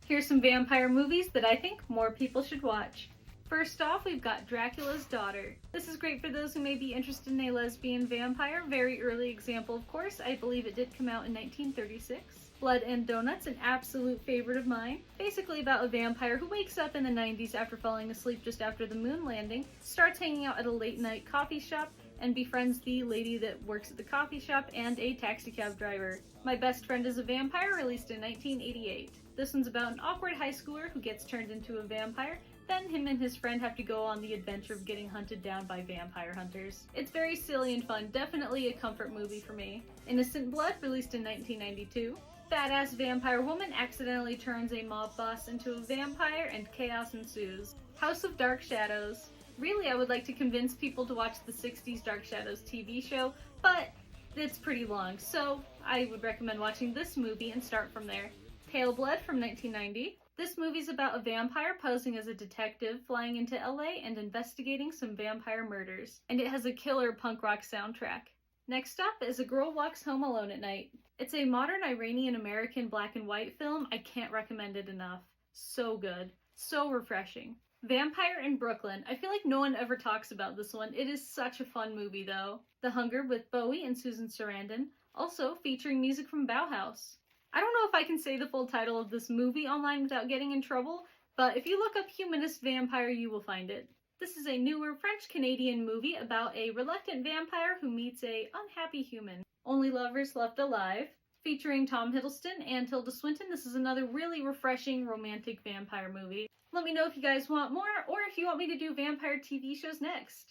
Here's some vampire movies that I think more people should watch. First off, we've got Dracula's Daughter. This is great for those who may be interested in a lesbian vampire. Very early example, of course. I believe it did come out in 1936. Blood and Donuts, an absolute favorite of mine. Basically about a vampire who wakes up in the 90s after falling asleep just after the moon landing, starts hanging out at a late night coffee shop, and befriends the lady that works at the coffee shop and a taxi cab driver. My Best Friend is a Vampire, released in 1988. This one's about an awkward high schooler who gets turned into a vampire. Then him and his friend have to go on the adventure of getting hunted down by vampire hunters. It's very silly and fun, definitely a comfort movie for me. Innocent Blood, released in 1992. Badass vampire woman accidentally turns a mob boss into a vampire and chaos ensues. House of Dark Shadows. Really, I would like to convince people to watch the 60s Dark Shadows TV show, but it's pretty long, so I would recommend watching this movie and start from there. Pale Blood from 1990. This movie's about a vampire posing as a detective flying into LA and investigating some vampire murders, and it has a killer punk rock soundtrack. Next up is A Girl Walks Home Alone at Night. It's a modern Iranian-American black and white film. I can't recommend it enough. So good. So refreshing. Vampire in Brooklyn. I feel like no one ever talks about this one. It is such a fun movie though. The Hunger with Bowie and Susan Sarandon, also featuring music from Bauhaus. I don't know if I can say the full title of this movie online without getting in trouble, but if you look up Humanist Vampire, you will find it. This is a newer French-Canadian movie about a reluctant vampire who meets a unhappy human. Only Lovers Left Alive, featuring Tom Hiddleston and Tilda Swinton. This is another really refreshing romantic vampire movie. Let me know if you guys want more, or if you want me to do vampire TV shows next.